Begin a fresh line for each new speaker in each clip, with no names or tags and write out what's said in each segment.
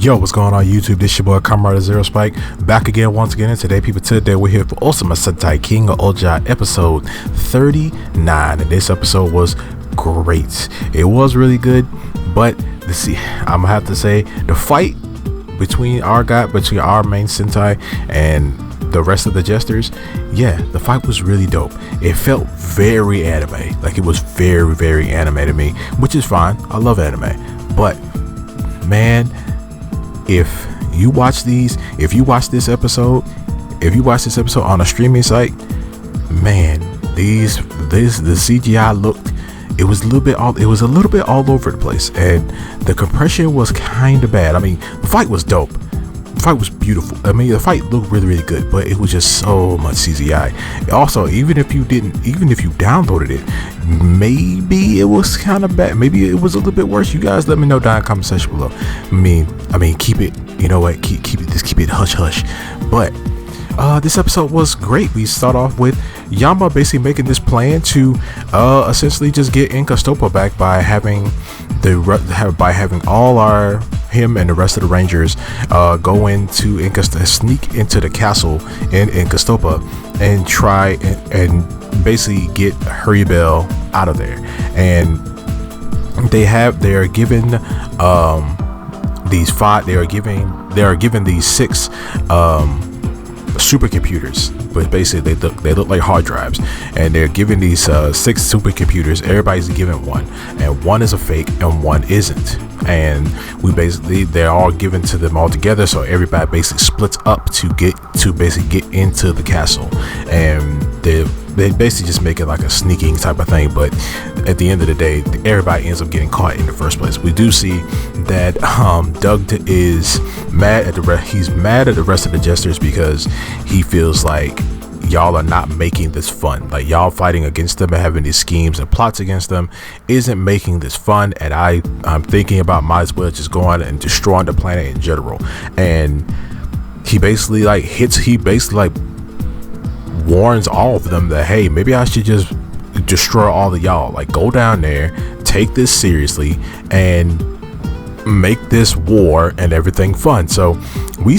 Yo, what's going on YouTube? This your boy Kamen Zero Spike back again once again, and today we're here for Ohsama Sentai King-Ohger episode 39, and this episode was great. It was really good, but I'm gonna have to say the fight between our main Sentai and the rest of the jesters, yeah, the fight was really dope. It felt very anime, like it was very anime to me, which is fine. I love anime, but man, if you watch this episode on a streaming site, man, the CGI looked, it was a little bit all over the place, and the compression was kind of bad. I mean, the fight was dope. The fight was beautiful. I mean, the fight looked really good, but it was just so much CGI. Also, even if you downloaded it, maybe it was kind of bad. Maybe it was a little bit worse. You guys let me know down in the comment section below. I mean, keep it. You know what? Keep it hush. But this episode was great. We start off with Yama basically making this plan to essentially just get King-Ohger back by having him and the rest of the Rangers go into sneak into the castle in King-Ohger and try and basically get Bell out of there. And they are given these 6 supercomputers, but basically they look like hard drives, and they're given these 6 supercomputers. Everybody's given one, and one is a fake and one isn't, and they're all given to them all together, so everybody basically splits up to get into the castle, and they basically just make it like a sneaking type of thing. But at the end of the day, everybody ends up getting caught in the first place. We do see that Doug is mad at the rest of the jesters because he feels like y'all are not making this fun. Like, y'all fighting against them and having these schemes and plots against them isn't making this fun, and I'm thinking about might as well just going and destroying the planet in general. And he basically warns all of them that, hey, maybe I should just destroy all of y'all. Like, go down there, take this seriously, and make this war and everything fun. So we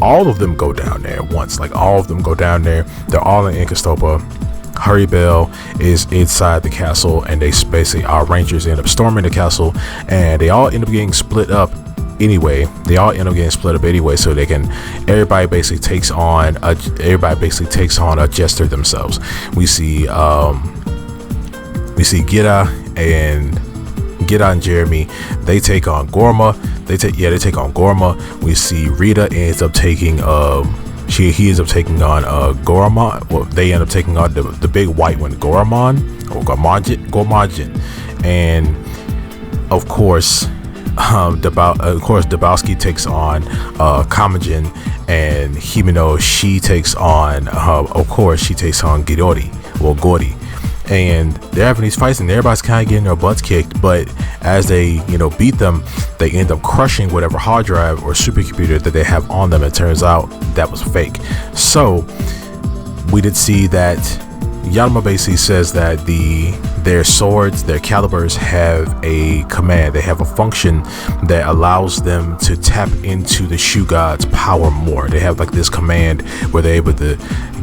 all of them go down there once. Like, all of them go down there. They're all in King-Ohger. Bell is inside the castle, and our Rangers end up storming the castle, and they all end up getting split up anyway. So they can, everybody basically takes on a jester themselves. We see Gita and Jeremy, they take on Gorma. They take on Gorma. We see Rita ends up taking he ends up taking on Goramon. Well, they end up taking on the big white one, Goramon or Gormajin. And of course, Dabowski takes on Kamen, and Himeno, she takes on Gori, and they're having these fights, and everybody's kind of getting their butts kicked. But as they beat them, they end up crushing whatever hard drive or supercomputer that they have on them. It turns out that was fake. So we did see that Yama basically says that their swords, their calibers have a command. They have a function that allows them to tap into the Shu God's power more. They have like this command where they're able to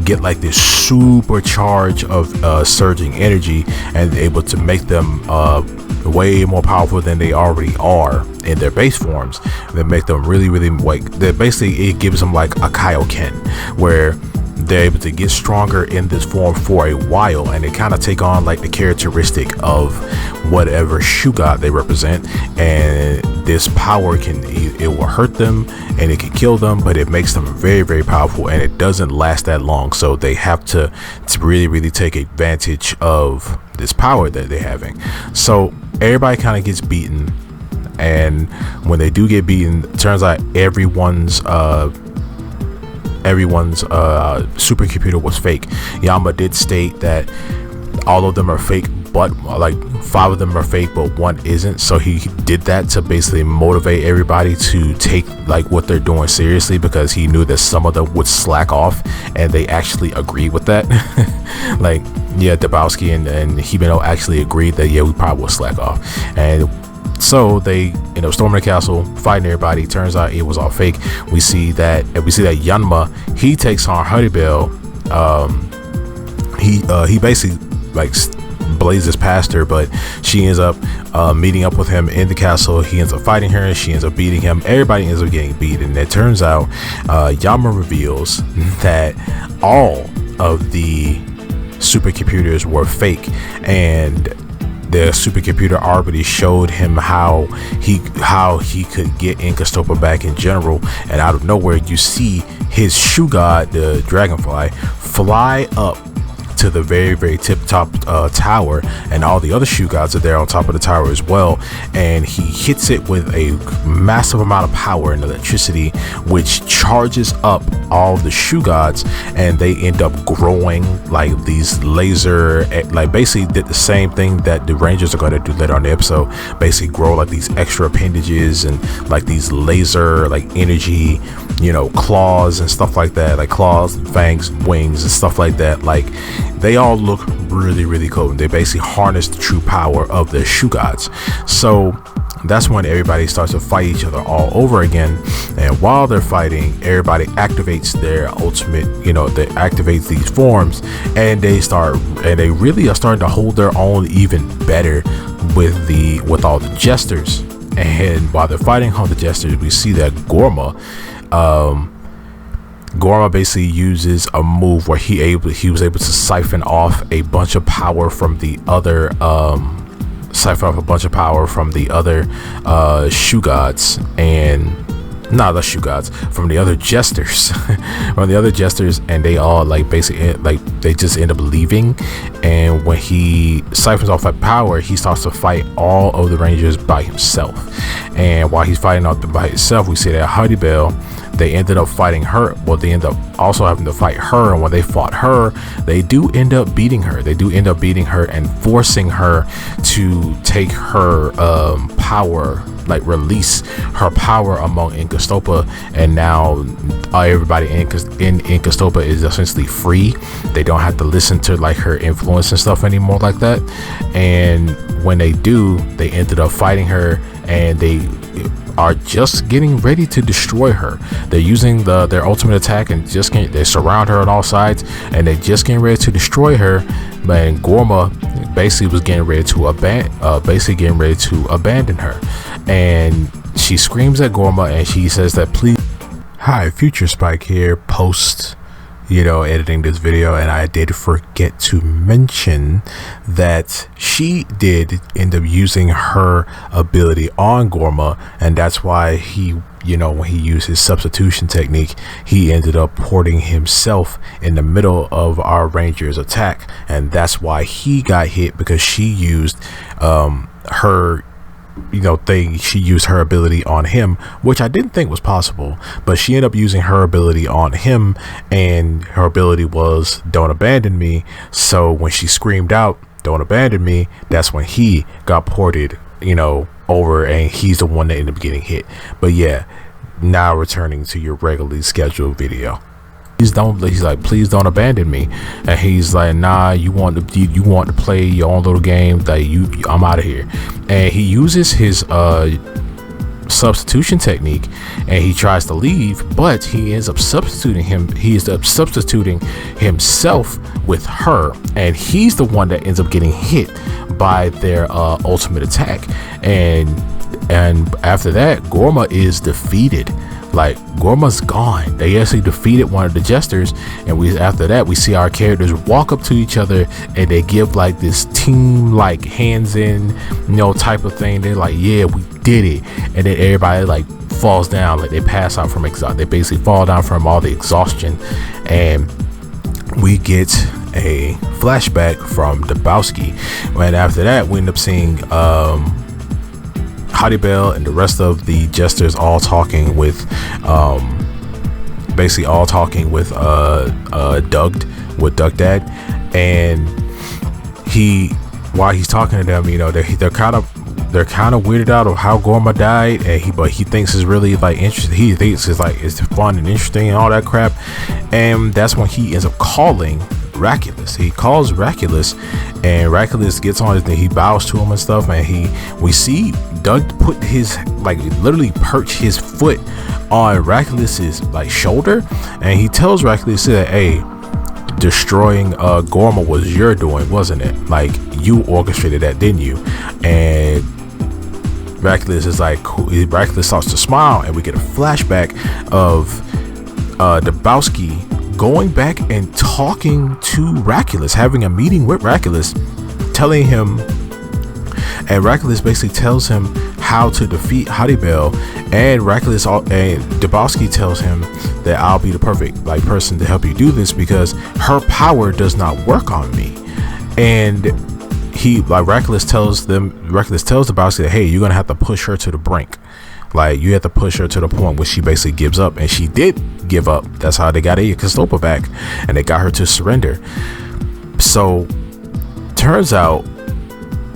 get like this supercharge of surging energy, and able to make them way more powerful than they already are in their base forms. They make them really like, basically it gives them like a Kaioken, where they're able to get stronger in this form for a while, and they kind of take on like the characteristic of whatever Shu God they represent. And this power it will hurt them and it can kill them, but it makes them very powerful, and it doesn't last that long. So they have to really take advantage of this power that they're having. So everybody kind of gets beaten, and when they do get beaten, it turns out everyone's supercomputer was fake. Yama did state that all of them are fake, but like 5 of them are fake, but 1 isn't. So he did that to basically motivate everybody to take like what they're doing seriously, because he knew that some of them would slack off, and they actually agreed with that. Like, yeah, Dabowski and Himeno actually agreed that, yeah, we probably will slack off. And So they end up storming the castle, fighting everybody. Turns out it was all fake. We see that Yanma, he takes on Haribel. He basically like blazes past her, but she ends up meeting up with him in the castle. He ends up fighting her, and she ends up beating him. Everybody ends up getting beat, and it turns out Yanma reveals that all of the supercomputers were fake, and the supercomputer already showed him how he could get King-Ohger back in general. And out of nowhere, you see his shoe god, the dragonfly, fly up to the very, very tip top tower, and all the other shoe gods are there on top of the tower as well. And he hits it with a massive amount of power and electricity, which charges up all the shoe gods, and they end up growing like these laser, like basically did the same thing that the Rangers are going to do later on the episode. Basically grow like these extra appendages and like these laser like energy, you know, claws and stuff like that, like claws, fangs, wings and stuff like that. Like they all look really, really cool. They basically harness the true power of the shoe gods. So that's when everybody starts to fight each other all over again. And while they're fighting, everybody activates their ultimate, you know, they activate these forms, and they really are starting to hold their own even better with all the jesters. And while they're fighting all the jesters, we see that Gorma basically uses a move where he was able to siphon off a bunch of power from the other shoe gods, and not the shoe gods, from the other jesters and they all like basically like they just end up leaving. And when he siphons off that power, he starts to fight all of the Rangers by himself. And while he's fighting out by himself, we see that Haribel, they ended up fighting her. Well, they end up also having to fight her, and when they fought her, they do end up beating her. And forcing her to take her power, like release her power among King-Ohger. And now everybody in King-Ohger is essentially free. They don't have to listen to like her influence and stuff anymore like that. And when they do, they ended up fighting her, and they are just getting ready to destroy her. They're using their ultimate attack, and they surround her on all sides, and they're just getting ready to destroy her. But Gorma basically was getting ready to abandon her, and she screams at Gorma, and she says that, please. Hi, Future Spike here, post editing this video, and I did forget to mention that she did end up using her ability on Gorma, and that's why he, when he used his substitution technique, he ended up porting himself in the middle of our Ranger's attack, and that's why he got hit, because she used her she used her ability on him, which I didn't think was possible, but she ended up using her ability on him, and her ability was "Don't abandon me." So when she screamed out "Don't abandon me," that's when he got ported over, and he's the one that ended up getting hit. But yeah, now returning to your regularly scheduled video. He's like, please don't abandon me. And he's like, nah, you want to play your own little game, that I'm out of here. And he uses his substitution technique, and he tries to leave, but he ends up substituting himself with her, and he's the one that ends up getting hit by their ultimate attack. And after that, Gorma is defeated. Like, Gorma's gone. They actually defeated one of the jesters, and after that we see our characters walk up to each other, and they give like this team like hands in type of thing. They're like, yeah, we did it. And then everybody like falls down, like they pass out from they basically fall down from all the exhaustion, and we get a flashback from Dabowski. And after that, we end up seeing Haribel and the rest of the jesters all talking with Duck Dad, and while he's talking to them, they're kind of weirded out of how Gorma died, and but he thinks it's really like interesting. He thinks it's fun and interesting and all that crap. And that's when he ends up calling Raculus. He calls Raculus, and Raculus gets on his knee. He bows to him and stuff, and we see Doug put his, like, literally perch his foot on Raculus's, like, shoulder, and he tells Raculus that, hey, destroying Gorma was your doing, wasn't it? Like, you orchestrated that, didn't you? And Raculus is like, Raculus starts to smile, and we get a flashback of Dabowski going back and talking to Raculus, having a meeting with Raculus, telling him, and Raculus basically tells him how to defeat Haribel, and Raculus and Dabowski tells him that I'll be the perfect, like, person to help you do this because her power does not work on me. And he, like, Raculus tells Dabowski that, hey, you're gonna have to push her to the brink. Like, you have to push her to the point where she basically gives up, and she did give up. That's how they got Kastopa back, and they got her to surrender. So turns out,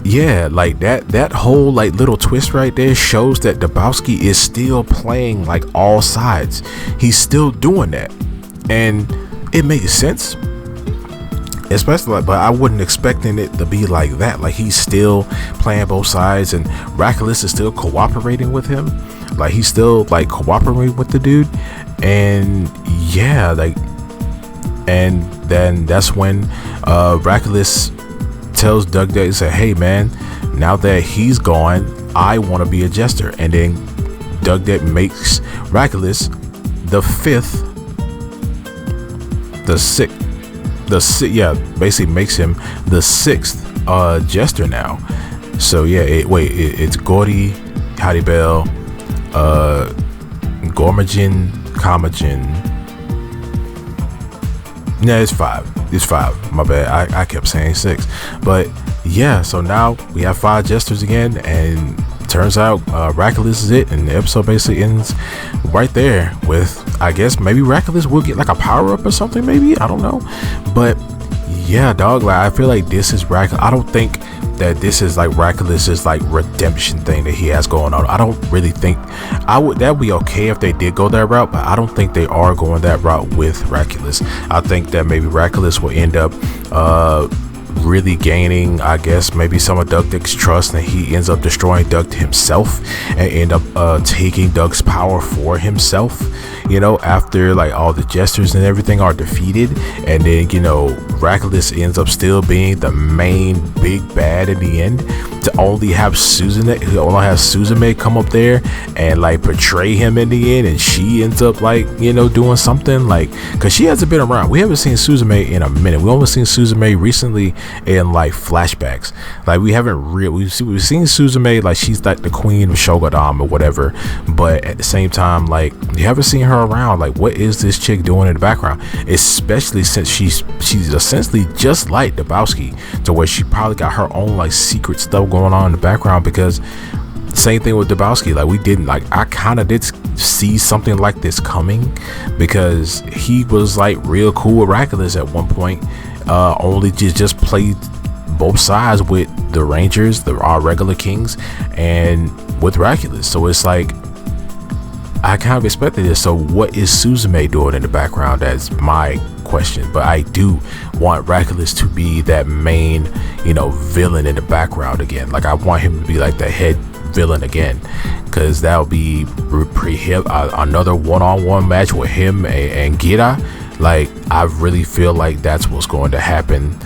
yeah, like that whole, like, little twist right there shows that Dabowski is still playing, like, all sides. He's still doing that, and it makes sense. Especially, like, but I wasn't expecting it to be like that. Like, he's still playing both sides, and Raculus is still cooperating with him. Like, he's still, like, cooperating with the dude. And yeah, like, and then that's when Raculus tells Doug that, he said, hey man, now that he's gone, I want to be a jester. And then Doug that makes Raculus basically makes him the 6th jester now. So yeah, it's Gordy, Haribel, Gormajin, Kamajin. No, it's 5. My bad. I kept saying 6. But yeah, so now we have 5 jesters again, and turns out Raculus is it, and the episode basically ends right there with, I guess maybe Raculus will get like a power up or something, maybe, I don't know. But yeah, dog, like, I feel like this is Raculus. I don't think that this is like Raculus's, like, redemption thing that he has going on. I don't really think that'd be okay if they did go that route, but I don't think they are going that route with Raculus. I think that maybe Raculus will end up really gaining, I guess, maybe some of Dick's trust, and he ends up destroying Dick himself and end up taking Dick's power for himself, you know, after, like, all the jesters and everything are defeated. And then, you know, Raculus ends up still being the main big bad in the end, to only have Suzume come up there and, like, portray him in the end, and she ends up, like, you know, doing something, like, because she hasn't been around. We haven't seen Suzume in a minute. We only seen Suzume recently in, like, flashbacks. Like, we haven't we've seen Suzume, like, she's like the queen of Shogadam or whatever, but at the same time, like, you haven't seen her around. Like, what is this chick doing in the background? Especially since she's essentially just like Dabowski, to where she probably got her own, like, secret stuff going on in the background. Because same thing with Dabowski, like, we didn't, like, I kind of did see something like this coming, because he was, like, real cool with Raculus at one point, only just played both sides with the Rangers, our regular kings, and with Raculus. So it's like, I kind of expected this. So what is Suzume doing in the background? That's my question. But I do want Raculus to be that main, you know, villain in the background again. Like, I want him to be like the head villain again, because that'll be another one-on-one match with him and Gira. Like, I really feel like that's what's going to happen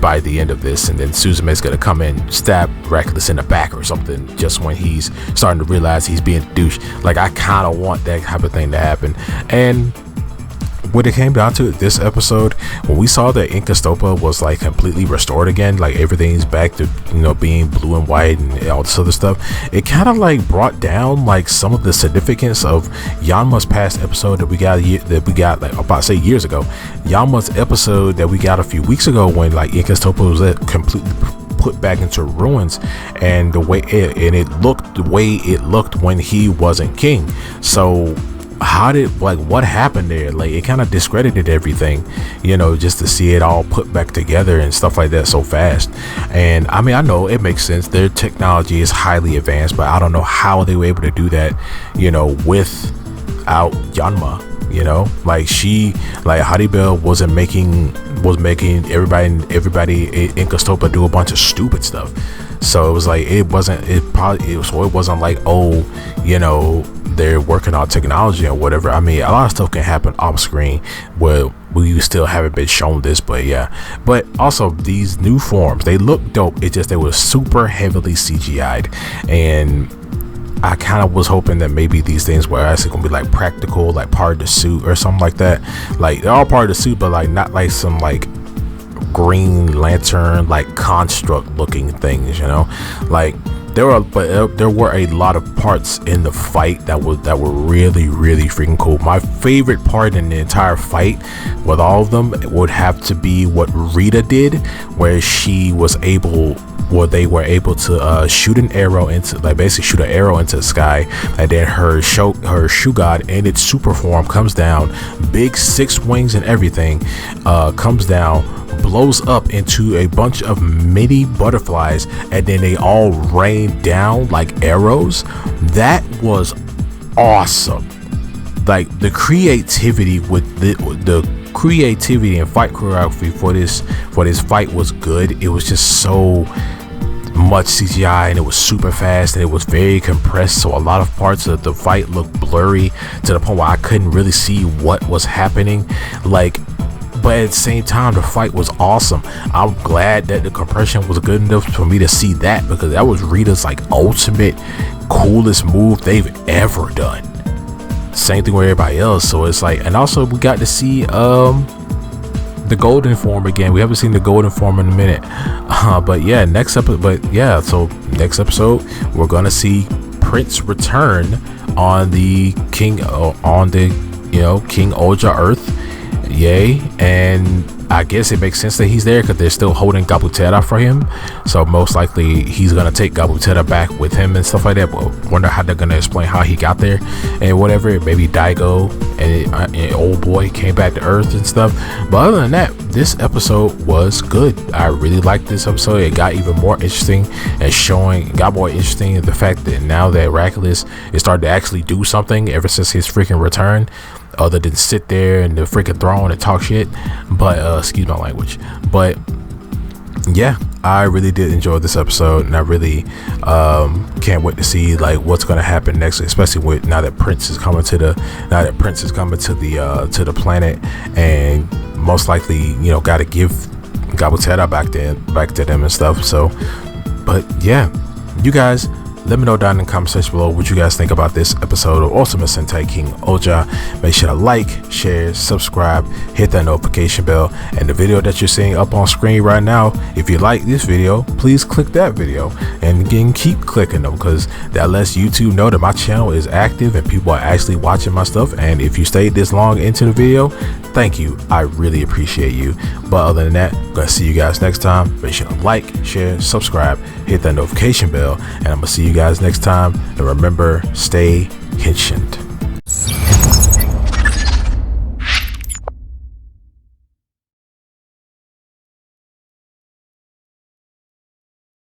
by the end of this, and then Suzume's gonna come in, stab Raculus in the back or something, just when he's starting to realize he's being a douche. Like, I kind of want that type of thing to happen. And when it came down to it, this episode, when we saw that Kastopa was, like, completely restored again, like, everything's back to, you know, being blue and white and all this other stuff, it kind of, like, brought down, like, some of the significance of Yanma's past episode that we got like, about to say years ago. Yanma's episode that we got a few weeks ago, when, like, Kastopa was completely put back into ruins, and the way it looked when he wasn't king. So what happened there? Like, it kind of discredited everything, you know, just to see it all put back together and stuff like that so fast. And I mean, I know it makes sense, their technology is highly advanced, but I don't know how they were able to do that, you know, without Yanma. you know, like Haribel was making everybody in Castopa do a bunch of stupid stuff. So it was like it wasn't like, oh, you know, they're working on technology or whatever. I mean, a lot of stuff can happen off screen where we still haven't been shown this, but yeah. But also these new forms, they look dope. It's just they were super heavily CGI'd, and I kind of was hoping that maybe these things were actually gonna be like practical, like part of the suit or something like that. Like they're all part of the suit, but like not like some like Green Lantern like construct looking things, you know. Like there were a lot of parts in the fight that were really freaking cool. My favorite part in the entire fight with all of them would have to be what Rita did, where they were able to shoot an arrow into, like basically shoot an arrow into the sky, and then her shoe god in its super form comes down, big 6 wings and everything, comes down, blows up into a bunch of mini butterflies, and then they all rain down like arrows. That was awesome. Like the creativity with the creativity and fight choreography for this fight was good. It was just so much CGI, and it was super fast, and it was very compressed, so a lot of parts of the fight looked blurry to the point where I couldn't really see what was happening. But at the same time, the fight was awesome. I'm glad that the compression was good enough for me to see that, because that was Rita's like ultimate coolest move they've ever done. Same thing with everybody else. So it's like, and also we got to see the golden form again. We haven't seen the golden form in a minute, but yeah, next episode. So next episode we're gonna see Prince return on the King-Ohger Earth. Yay. And I guess it makes sense that he's there because they're still holding Gabutera for him, so most likely he's gonna take Gabutera back with him and stuff like that. But wonder how they're gonna explain how he got there and whatever. Maybe Daigo and old boy came back to Earth and stuff. But other than that, this episode was good. I really liked this episode. It got even more interesting, and got more interesting the fact that now that Hercules is starting to actually do something ever since his freaking return, other than sit there in the freaking throne and talk shit. But excuse my language. But yeah, I really did enjoy this episode, and I really can't wait to see like what's gonna happen next, especially with now that Prince is coming to the planet, and most likely, you know, gotta give Gabutera back to them and stuff. So but yeah, you guys let me know down in the comment section below what you guys think about this episode of Ohsama Sentai King-Ohger. Make sure to like, share, subscribe, hit that notification bell, and the video that you're seeing up on screen right now, if you like this video, please click that video, and again, keep clicking them, because that lets YouTube know that my channel is active and people are actually watching my stuff. And if you stayed this long into the video, thank you. I really appreciate you. But other than that, I'm gonna see you guys next time. Make sure to like, share, subscribe, hit that notification bell, and I'm gonna see you guys next time. And remember, stay henshin'.